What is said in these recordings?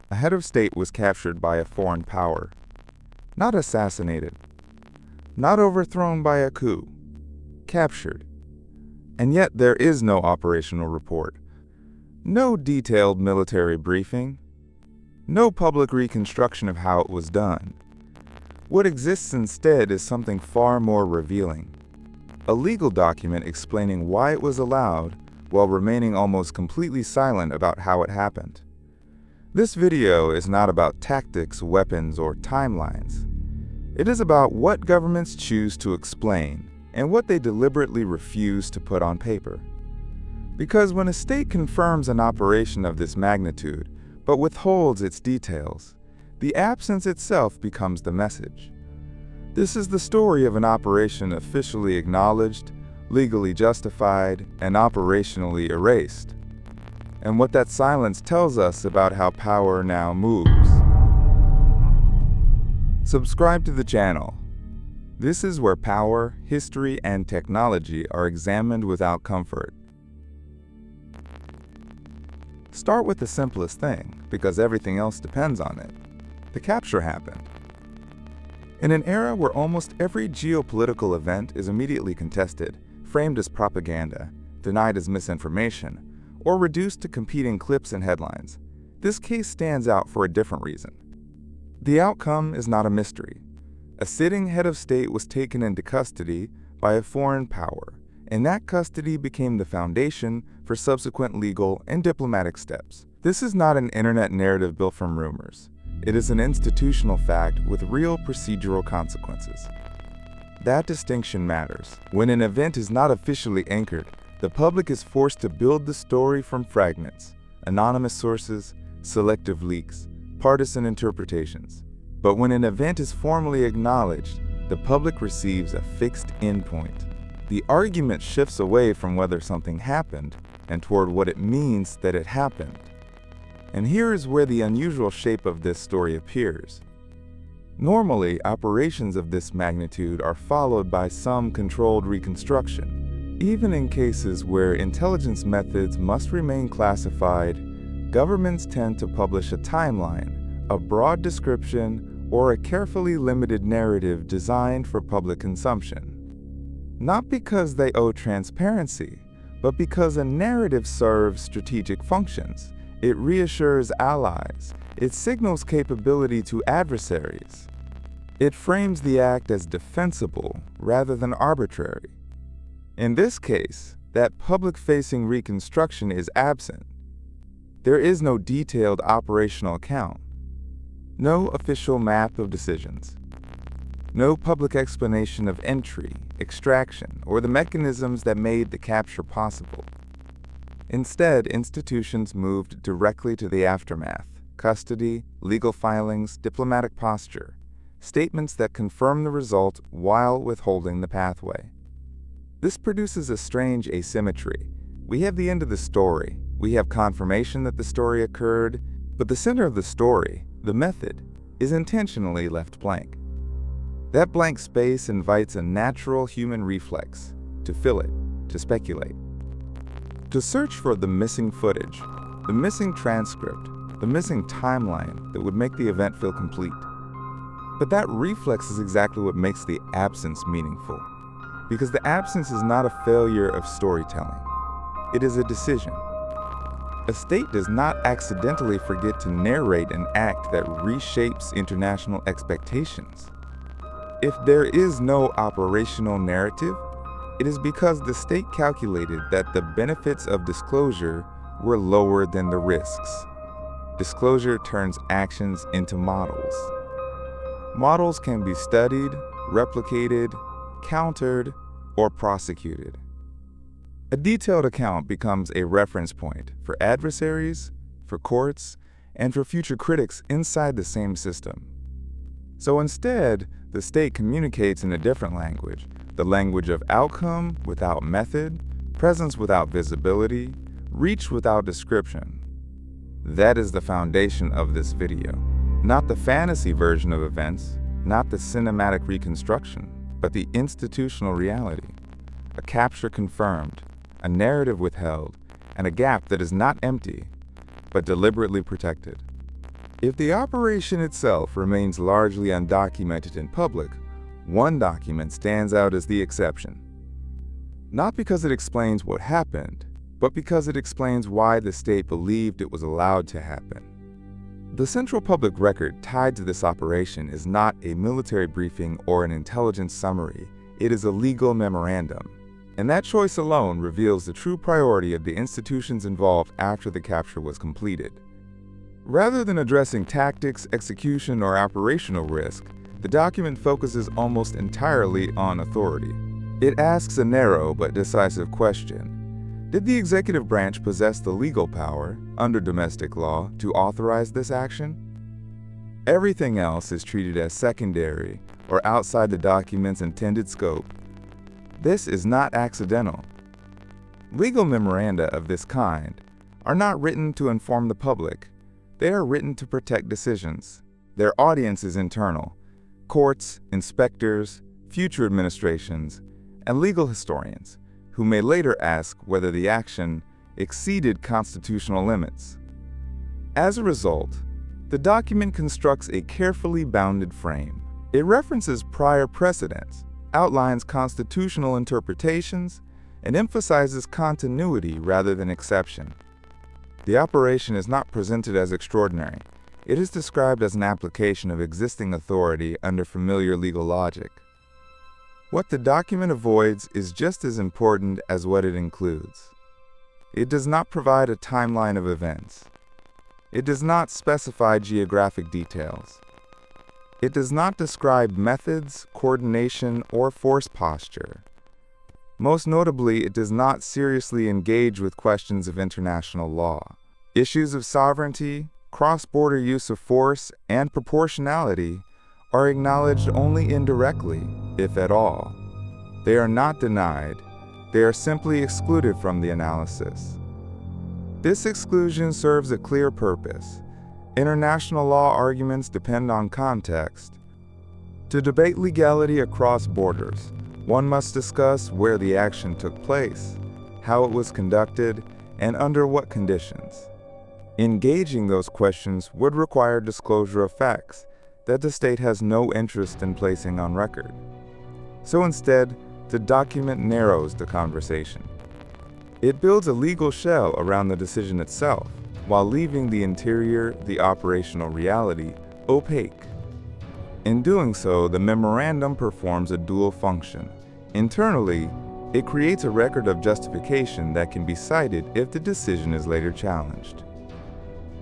A head of state was captured by a foreign power. Not assassinated. Not overthrown by a coup. Captured. And yet there is no operational report. No detailed military briefing. No public reconstruction of how it was done. What exists instead is something far more revealing. A legal document explaining why it was allowed while remaining almost completely silent about how it happened. This video is not about tactics, weapons, or timelines. It is about what governments choose to explain and what they deliberately refuse to put on paper. Because when a state confirms an operation of this magnitude but withholds its details, the absence itself becomes the message. This is the story of an operation officially acknowledged, legally justified, and operationally erased. And what that silence tells us about how power now moves. Subscribe to the channel. This is where power, history, and technology are examined without comfort. Start with the simplest thing, because everything else depends on it. The capture happened. In an era where almost every geopolitical event is immediately contested, framed as propaganda, denied as misinformation, or reduced to competing clips and headlines, this case stands out for a different reason. The outcome is not a mystery. A sitting head of state was taken into custody by a foreign power, and that custody became the foundation for subsequent legal and diplomatic steps. This is not an internet narrative built from rumors. It is an institutional fact with real procedural consequences. That distinction matters. When an event is not officially anchored, the public is forced to build the story from fragments, anonymous sources, selective leaks, partisan interpretations. But when an event is formally acknowledged, the public receives a fixed endpoint. The argument shifts away from whether something happened and toward what it means that it happened. And here is where the unusual shape of this story appears. Normally, operations of this magnitude are followed by some controlled reconstruction. Even in cases where intelligence methods must remain classified, governments tend to publish a timeline, a broad description, or a carefully limited narrative designed for public consumption. Not because they owe transparency, but because a narrative serves strategic functions. It reassures allies. It signals capability to adversaries. It frames the act as defensible rather than arbitrary. In this case, that public-facing reconstruction is absent. There is no detailed operational account. No official map of decisions. No public explanation of entry, extraction, or the mechanisms that made the capture possible. Instead, institutions moved directly to the aftermath: custody, legal filings, diplomatic posture, statements that confirm the result while withholding the pathway. This produces a strange asymmetry. We have the end of the story. We have confirmation that the story occurred, but the center of the story, the method, is intentionally left blank. That blank space invites a natural human reflex to fill it, to speculate. To search for the missing footage, the missing transcript, the missing timeline that would make the event feel complete. But that reflex is exactly what makes the absence meaningful. Because the absence is not a failure of storytelling. It is a decision. A state does not accidentally forget to narrate an act that reshapes international expectations. If there is no operational narrative, it is because the state calculated that the benefits of disclosure were lower than the risks. Disclosure turns actions into models. Models can be studied, replicated, countered, or prosecuted. A detailed account becomes a reference point for adversaries, for courts, and for future critics inside the same system. So instead, the state communicates in a different language, the language of outcome without method, presence without visibility, reach without description. That is the foundation of this video. Not the fantasy version of events, not the cinematic reconstruction, but the institutional reality. A capture confirmed, a narrative withheld, and a gap that is not empty, but deliberately protected. If the operation itself remains largely undocumented in public, one document stands out as the exception. Not because it explains what happened, but because it explains why the state believed it was allowed to happen. The central public record tied to this operation is not a military briefing or an intelligence summary, it is a legal memorandum. And that choice alone reveals the true priority of the institutions involved after the capture was completed. Rather than addressing tactics, execution, or operational risk, the document focuses almost entirely on authority. It asks a narrow but decisive question. Did the executive branch possess the legal power, under domestic law, to authorize this action? Everything else is treated as secondary or outside the document's intended scope. This is not accidental. Legal memoranda of this kind are not written to inform the public. They are written to protect decisions. Their audience is internal: courts, inspectors, future administrations, and legal historians, who may later ask whether the action exceeded constitutional limits. As a result, the document constructs a carefully bounded frame. It references prior precedents, outlines constitutional interpretations, and emphasizes continuity rather than exception. The operation is not presented as extraordinary. It is described as an application of existing authority under familiar legal logic. What the document avoids is just as important as what it includes. It does not provide a timeline of events. It does not specify geographic details. It does not describe methods, coordination, or force posture. Most notably, it does not seriously engage with questions of international law. Issues of sovereignty, cross-border use of force, and proportionality are acknowledged only indirectly, if at all. They are not denied, they are simply excluded from the analysis. This exclusion serves a clear purpose. International law arguments depend on context. To debate legality across borders, one must discuss where the action took place, how it was conducted, and under what conditions. Engaging those questions would require disclosure of facts that the state has no interest in placing on record. So instead, the document narrows the conversation. It builds a legal shell around the decision itself, while leaving the interior, the operational reality, opaque. In doing so, the memorandum performs a dual function. Internally, it creates a record of justification that can be cited if the decision is later challenged.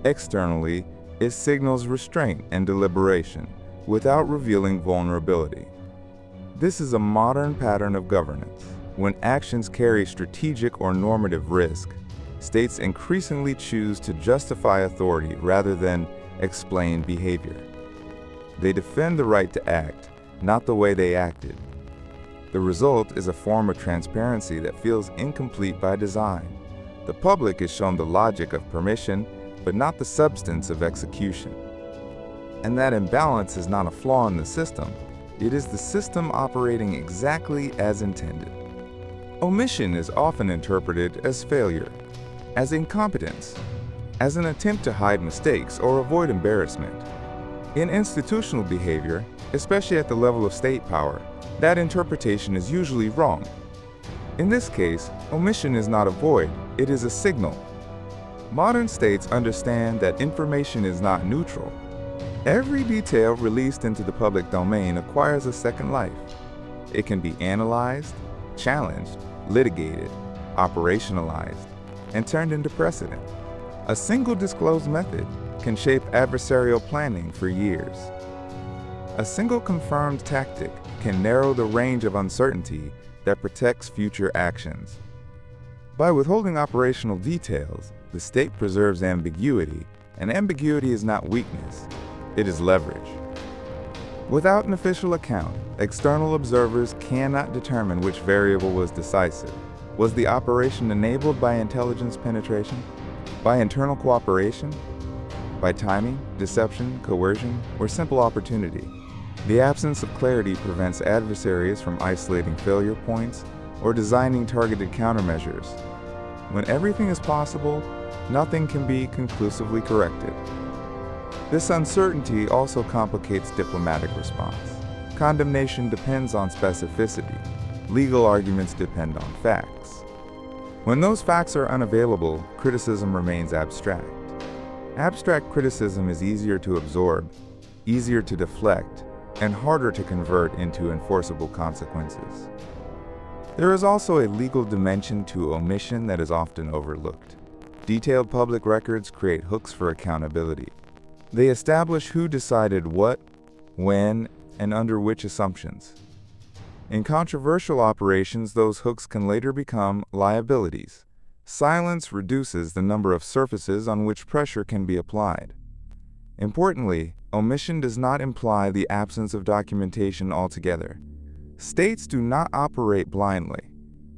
Externally, it signals restraint and deliberation without revealing vulnerability. This is a modern pattern of governance. When actions carry strategic or normative risk, states increasingly choose to justify authority rather than explain behavior. They defend the right to act, not the way they acted. The result is a form of transparency that feels incomplete by design. The public is shown the logic of permission, but not the substance of execution. And that imbalance is not a flaw in the system. It is the system operating exactly as intended. Omission is often interpreted as failure, as incompetence, as an attempt to hide mistakes or avoid embarrassment. In institutional behavior, especially at the level of state power, that interpretation is usually wrong. In this case, omission is not a void, it is a signal. Modern states understand that information is not neutral. Every detail released into the public domain acquires a second life. It can be analyzed, challenged, litigated, operationalized, and turned into precedent. A single disclosed method can shape adversarial planning for years. A single confirmed tactic can narrow the range of uncertainty that protects future actions. By withholding operational details, the state preserves ambiguity, and ambiguity is not weakness, it is leverage. Without an official account, external observers cannot determine which variable was decisive. Was the operation enabled by intelligence penetration? By internal cooperation? By timing, deception, coercion, or simple opportunity? The absence of clarity prevents adversaries from isolating failure points or designing targeted countermeasures. When everything is possible, nothing can be conclusively corrected. This uncertainty also complicates diplomatic response. Condemnation depends on specificity. Legal arguments depend on facts. When those facts are unavailable, criticism remains abstract. Abstract criticism is easier to absorb, easier to deflect, and harder to convert into enforceable consequences. There is also a legal dimension to omission that is often overlooked. Detailed public records create hooks for accountability. They establish who decided what, when, and under which assumptions. In controversial operations, those hooks can later become liabilities. Silence reduces the number of surfaces on which pressure can be applied. Importantly, omission does not imply the absence of documentation altogether. States do not operate blindly.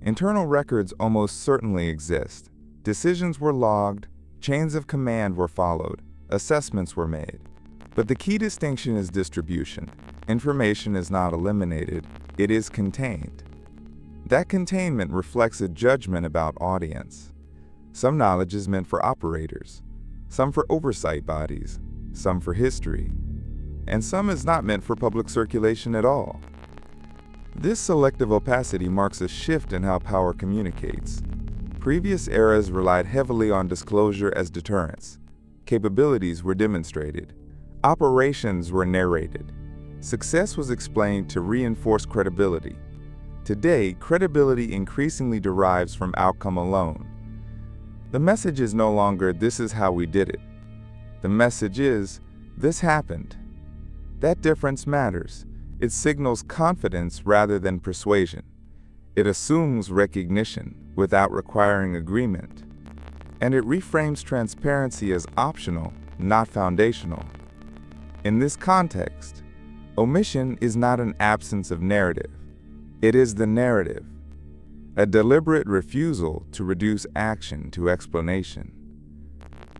Internal records almost certainly exist. Decisions were logged, chains of command were followed, assessments were made. But the key distinction is distribution. Information is not eliminated, it is contained. That containment reflects a judgment about audience. Some knowledge is meant for operators, some for oversight bodies, some for history, and some is not meant for public circulation at all. This selective opacity marks a shift in how power communicates. Previous eras relied heavily on disclosure as deterrence. Capabilities were demonstrated. Operations were narrated. Success was explained to reinforce credibility. Today, credibility increasingly derives from outcome alone. The message is no longer, "This is how we did it." The message is, "This happened." That difference matters. It signals confidence rather than persuasion. It assumes recognition without requiring agreement. And it reframes transparency as optional, not foundational. In this context, omission is not an absence of narrative. It is the narrative, a deliberate refusal to reduce action to explanation,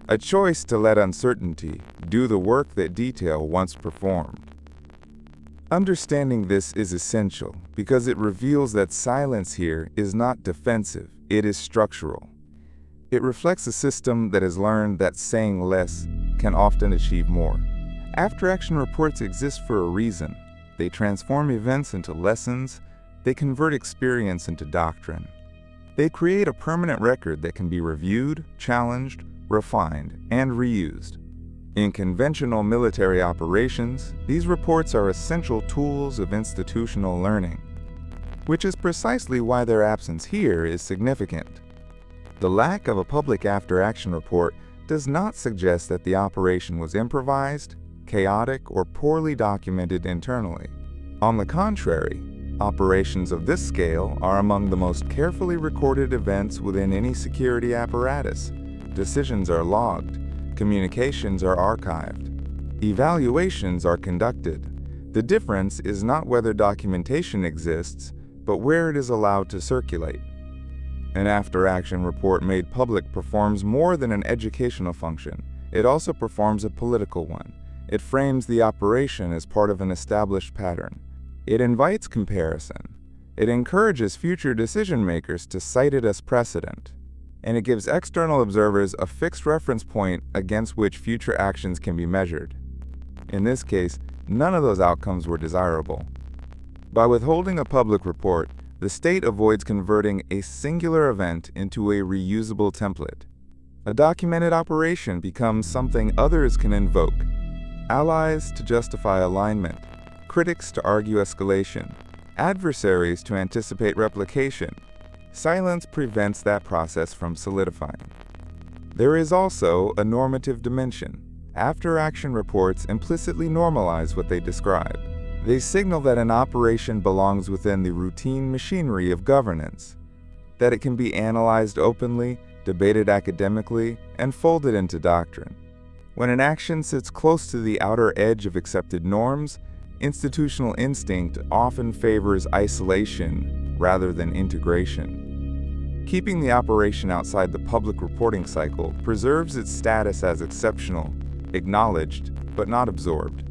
a choice to let uncertainty do the work that detail once performed. Understanding this is essential because it reveals that silence here is not defensive, it is structural. It reflects a system that has learned that saying less can often achieve more. After-action reports exist for a reason. They transform events into lessons. They convert experience into doctrine. They create a permanent record that can be reviewed, challenged, refined, and reused. In conventional military operations, these reports are essential tools of institutional learning, which is precisely why their absence here is significant. The lack of a public after-action report does not suggest that the operation was improvised, chaotic, or poorly documented internally. On the contrary, operations of this scale are among the most carefully recorded events within any security apparatus. Decisions are logged, communications are archived, evaluations are conducted. The difference is not whether documentation exists, but where it is allowed to circulate. An after-action report made public performs more than an educational function. It also performs a political one. It frames the operation as part of an established pattern. It invites comparison. It encourages future decision-makers to cite it as precedent. And it gives external observers a fixed reference point against which future actions can be measured. In this case, none of those outcomes were desirable. By withholding a public report, the state avoids converting a singular event into a reusable template. A documented operation becomes something others can invoke. Allies to justify alignment, critics to argue escalation, adversaries to anticipate replication. Silence prevents that process from solidifying. There is also a normative dimension. After-action reports implicitly normalize what they describe. They signal that an operation belongs within the routine machinery of governance, that it can be analyzed openly, debated academically, and folded into doctrine. When an action sits close to the outer edge of accepted norms, institutional instinct often favors isolation rather than integration. Keeping the operation outside the public reporting cycle preserves its status as exceptional, acknowledged, but not absorbed.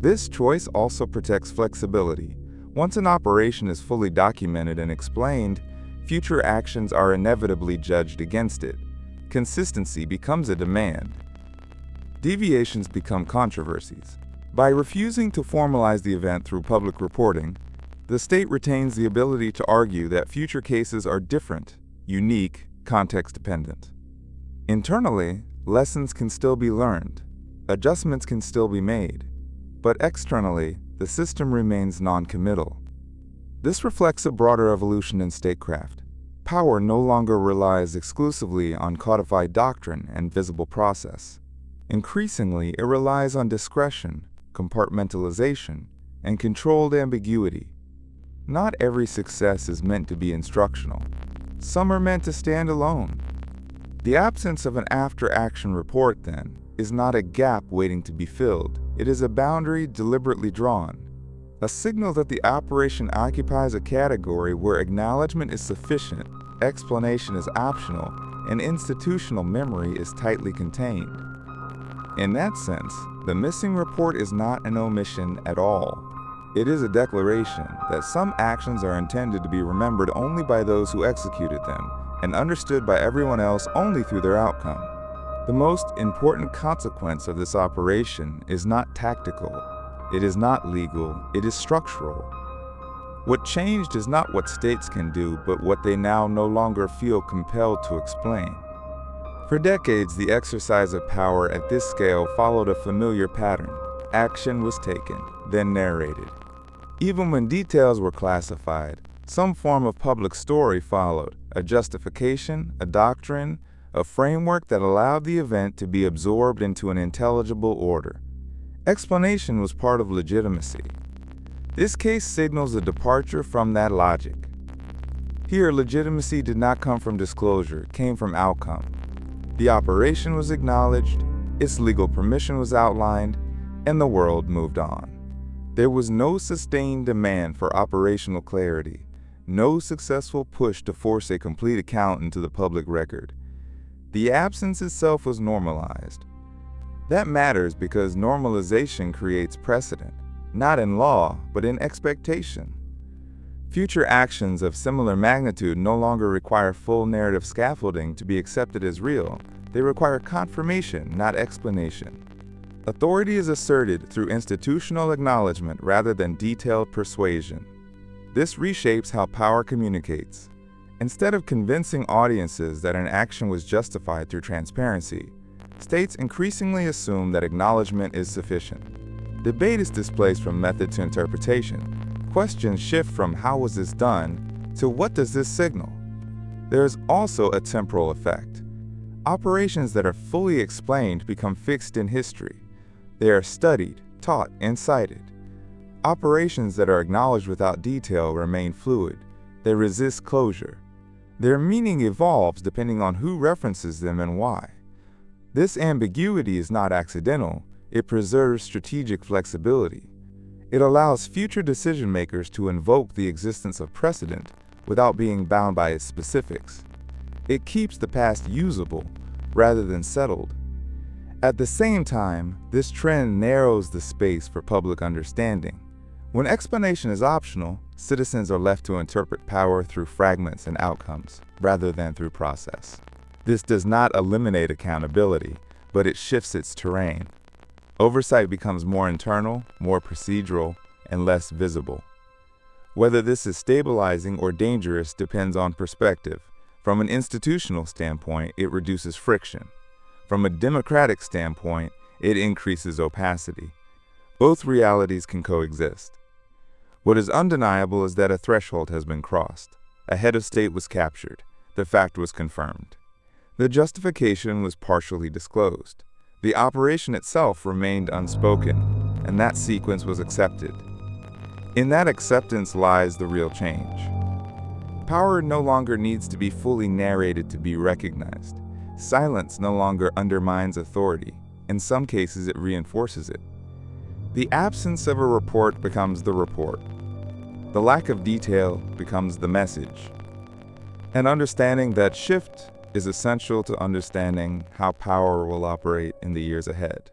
This choice also protects flexibility. Once an operation is fully documented and explained, future actions are inevitably judged against it. Consistency becomes a demand. Deviations become controversies. By refusing to formalize the event through public reporting, the state retains the ability to argue that future cases are different, unique, context-dependent. Internally, lessons can still be learned, adjustments can still be made, but externally, the system remains non-committal. This reflects a broader evolution in statecraft. Power no longer relies exclusively on codified doctrine and visible process. Increasingly, it relies on discretion, compartmentalization, and controlled ambiguity. Not every success is meant to be instructional. Some are meant to stand alone. The absence of an after-action report, then, is not a gap waiting to be filled. It is a boundary deliberately drawn, a signal that the operation occupies a category where acknowledgement is sufficient, explanation is optional, and institutional memory is tightly contained. In that sense, the missing report is not an omission at all. It is a declaration that some actions are intended to be remembered only by those who executed them and understood by everyone else only through their outcome. The most important consequence of this operation is not tactical, it is not legal, it is structural. What changed is not what states can do, but what they now no longer feel compelled to explain. For decades, the exercise of power at this scale followed a familiar pattern. Action was taken, then narrated. Even when details were classified, some form of public story followed, a justification, a doctrine, a framework that allowed the event to be absorbed into an intelligible order. Explanation was part of legitimacy. This case signals a departure from that logic. Here, legitimacy did not come from disclosure, it came from outcome. The operation was acknowledged, its legal permission was outlined, and the world moved on. There was no sustained demand for operational clarity, no successful push to force a complete account into the public record. The absence itself was normalized. That matters because normalization creates precedent, not in law, but in expectation. Future actions of similar magnitude no longer require full narrative scaffolding to be accepted as real. They require confirmation, not explanation. Authority is asserted through institutional acknowledgement rather than detailed persuasion. This reshapes how power communicates. Instead of convincing audiences that an action was justified through transparency, states increasingly assume that acknowledgement is sufficient. Debate is displaced from method to interpretation. Questions shift from "how was this done" to "what does this signal?" There is also a temporal effect. Operations that are fully explained become fixed in history. They are studied, taught, and cited. Operations that are acknowledged without detail remain fluid. They resist closure. Their meaning evolves depending on who references them and why. This ambiguity is not accidental. It preserves strategic flexibility. It allows future decision-makers to invoke the existence of precedent without being bound by its specifics. It keeps the past usable rather than settled. At the same time, this trend narrows the space for public understanding. When explanation is optional, citizens are left to interpret power through fragments and outcomes, rather than through process. This does not eliminate accountability, but it shifts its terrain. Oversight becomes more internal, more procedural, and less visible. Whether this is stabilizing or dangerous depends on perspective. From an institutional standpoint, it reduces friction. From a democratic standpoint, it increases opacity. Both realities can coexist. What is undeniable is that a threshold has been crossed. A head of state was captured. The fact was confirmed. The justification was partially disclosed. The operation itself remained unspoken, and that sequence was accepted. In that acceptance lies the real change. Power no longer needs to be fully narrated to be recognized. Silence no longer undermines authority. In some cases, it reinforces it. The absence of a report becomes the report. The lack of detail becomes the message. And understanding that shift is essential to understanding how power will operate in the years ahead.